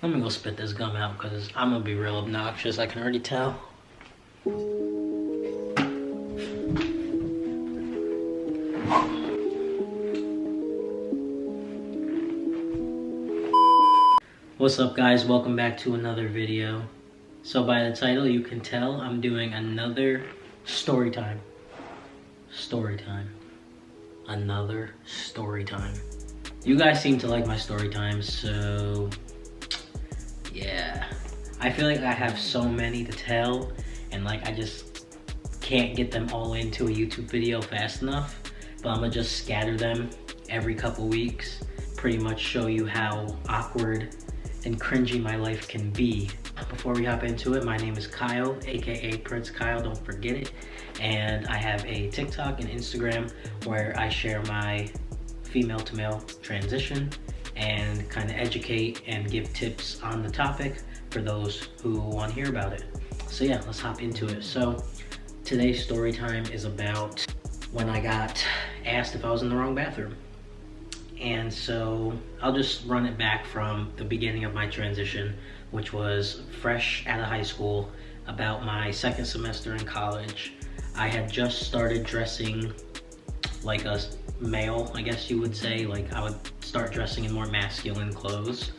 Let me go spit this gum out because I'm gonna be real obnoxious. I can already tell. What's up, guys? Welcome back to another video. So by the title you can tell I'm doing another story time. Another story time. You guys seem to like my story times, so yeah. I feel like I have so many to tell and like I just can't get them all into a YouTube video fast enough, but I'm gonna just scatter them every couple weeks, pretty much show you how awkward and cringy my life can be. Before we hop into it, my name is Kyle, aka Prince Kyle, don't forget it. And I have a TikTok and Instagram where I share my female to male transition and kind of educate and give tips on the topic for those who want to hear about it. So yeah, let's hop into it. So today's story time is about when I got asked if I was in the wrong bathroom. And so I'll just run it back from the beginning of my transition, which was fresh out of high school, about my second semester in college. I had just started dressing like a male, I guess you would say. Like I would start dressing in more masculine clothes,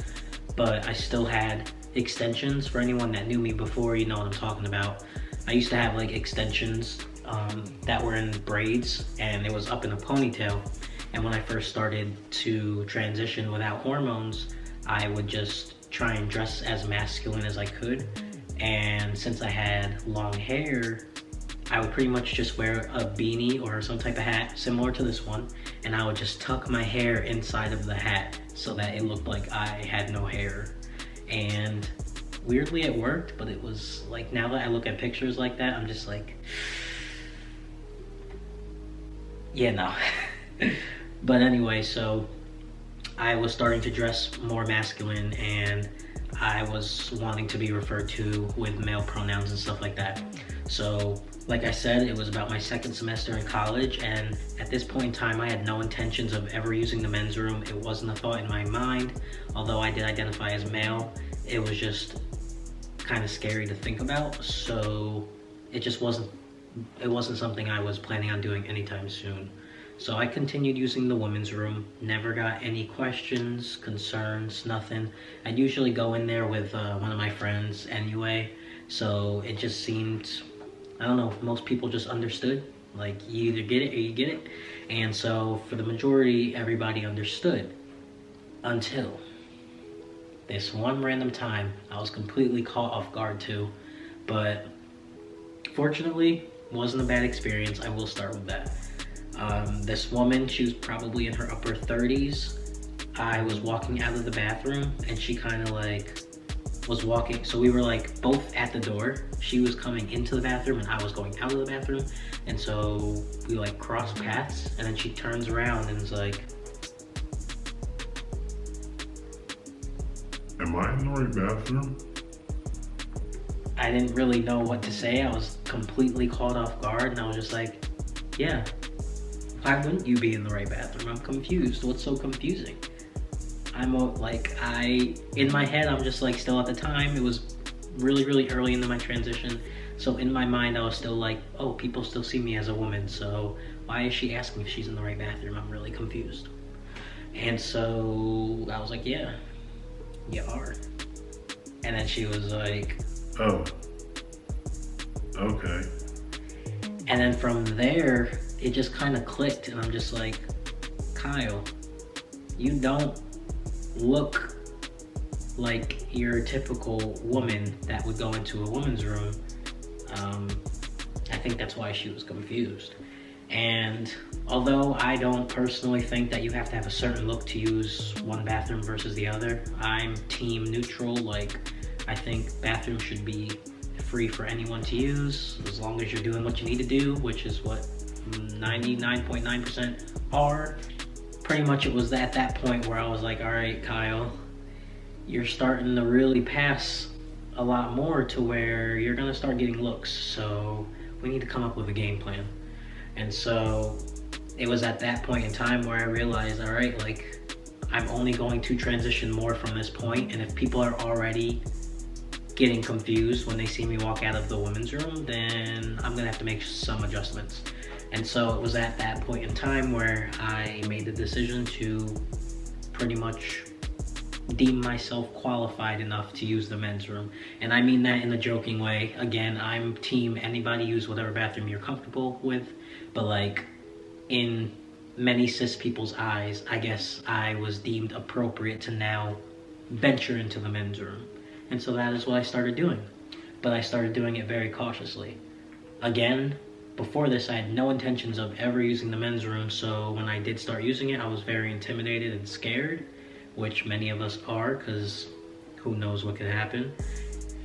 but I still had extensions. For anyone that knew me before, you know what I'm talking about. I used to have like extensions that were in braids and it was up in a ponytail. And when I first started to transition without hormones, I would just try and dress as masculine as I could. And since I had long hair, I would pretty much just wear a beanie or some type of hat similar to this one, and I would just tuck my hair inside of the hat so that it looked like I had no hair. And weirdly it worked, but it was like, now that I look at pictures like that, I'm just like, yeah, no. But anyway, so I was starting to dress more masculine and I was wanting to be referred to with male pronouns and stuff like that. So like I said, it was about my second semester in college, and at this point in time I had no intentions of ever using the men's room. It wasn't a thought in my mind. Although I did identify as male, it was just kind of scary to think about, so it wasn't something I was planning on doing anytime soon. So I continued using the women's room, never got any questions, concerns, nothing. I'd usually go in there with one of my friends anyway, so it just seemed, I don't know, most people just understood. Like, you either get it or you get it. And so for the majority, everybody understood. Until this one random time, I was completely caught off guard too. But fortunately, wasn't a bad experience. I will start with that. This woman, she was probably in her upper 30s. I was walking out of the bathroom and she kind of like was walking. So we were like both at the door. She was coming into the bathroom and I was going out of the bathroom. And so we like crossed paths, and then she turns around and is like, "Am I in the right bathroom?" I didn't really know what to say. I was completely caught off guard and I was just like, yeah. Why wouldn't you be in the right bathroom? I'm confused. What's so confusing? In my head, I'm just like, still at the time, it was really, really early into my transition. So in my mind, I was still like, oh, people still see me as a woman. So why is she asking if she's in the right bathroom? I'm really confused. And so I was like, yeah, you are. And then she was like, "Oh, okay." And then from there, it just kind of clicked, and I'm just like, Kyle, you don't look like your typical woman that would go into a woman's room. I think that's why she was confused. And although I don't personally think that you have to have a certain look to use one bathroom versus the other, I'm team neutral. Like, I think bathrooms should be free for anyone to use as long as you're doing what you need to do, which is what 99.9% are. Pretty much it was at that point where I was like, all right, Kyle, you're starting to really pass a lot more to where you're gonna start getting looks, so we need to come up with a game plan. And so it was at that point in time where I realized, all right, like, I'm only going to transition more from this point, and if people are already getting confused when they see me walk out of the women's room, then I'm gonna have to make some adjustments. And so it was at that point in time where I made the decision to pretty much deem myself qualified enough to use the men's room. And I mean that in a joking way. Again, I'm team anybody use whatever bathroom you're comfortable with, but like in many cis people's eyes, I guess I was deemed appropriate to now venture into the men's room. And so that is what I started doing. But I started doing it very cautiously. Again, before this, I had no intentions of ever using the men's room, so when I did start using it, I was very intimidated and scared, which many of us are, because who knows what could happen.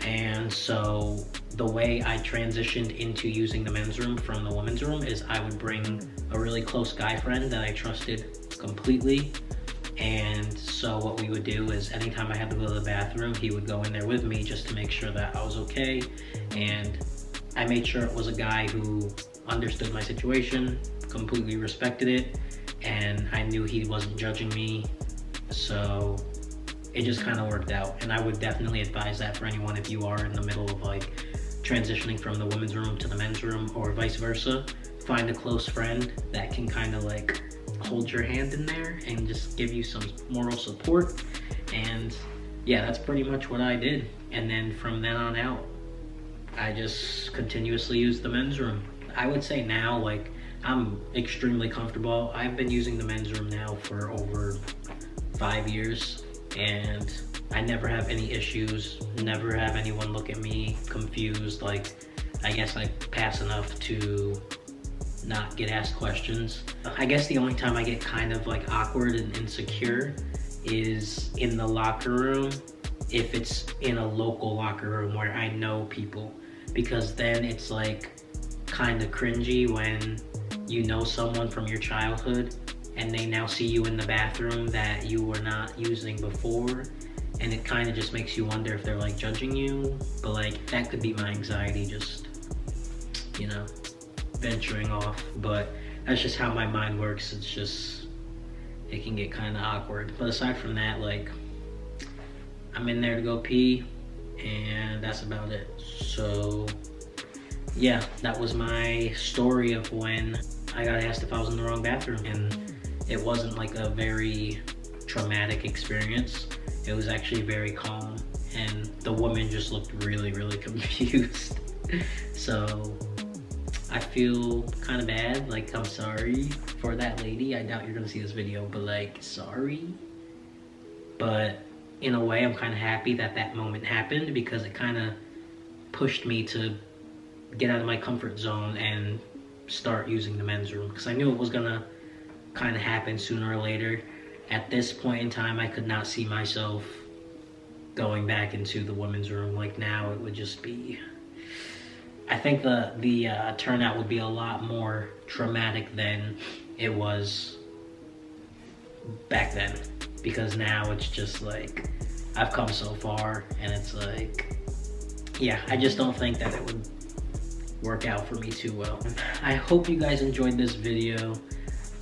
And so the way I transitioned into using the men's room from the women's room is I would bring a really close guy friend that I trusted completely. And so what we would do is anytime I had to go to the bathroom, he would go in there with me just to make sure that I was okay. And I made sure it was a guy who understood my situation, completely respected it, and I knew he wasn't judging me. So it just kind of worked out. And I would definitely advise that for anyone if you are in the middle of like transitioning from the women's room to the men's room or vice versa. Find a close friend that can kind of like hold your hand in there and just give you some moral support. And yeah, that's pretty much what I did. And then from then on out, I just continuously used the men's room. I would say now, like, I'm extremely comfortable. I've been using the men's room now for over 5 years, and I never have any issues, never have anyone look at me confused. Like, I guess I pass enough to not get asked questions. I guess the only time I get kind of like awkward and insecure is in the locker room, if it's in a local locker room where I know people, because then it's like kind of cringy when you know someone from your childhood and they now see you in the bathroom that you were not using before, and it kind of just makes you wonder if they're like judging you. But like that could be my anxiety, just, you know, venturing off. But that's just how my mind works. It's just, it can get kind of awkward. But aside from that, like, I'm in there to go pee, and that's about it. So yeah, that was my story of when I got asked if I was in the wrong bathroom. And it wasn't like a very traumatic experience. It was actually very calm, and the woman just looked really, really confused. So I feel kind of bad. Like, I'm sorry for that lady. I doubt you're gonna see this video, but like, sorry. But in a way, I'm kind of happy that that moment happened, because it kind of pushed me to get out of my comfort zone and start using the men's room, because I knew it was gonna kind of happen sooner or later. At this point in time, I could not see myself going back into the women's room. Like, now it would just be, I think the turnout would be a lot more traumatic than it was back then, because now it's just like, I've come so far, and it's like, yeah, I just don't think that it would work out for me too well. I hope you guys enjoyed this video.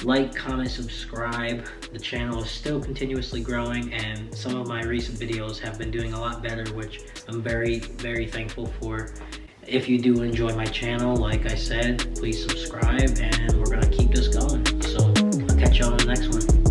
Like, comment, subscribe. The channel is still continuously growing, and some of my recent videos have been doing a lot better, which I'm very, very thankful for. If you do enjoy my channel, like I said, please subscribe, and we're gonna keep this going. So I'll catch you on the next one.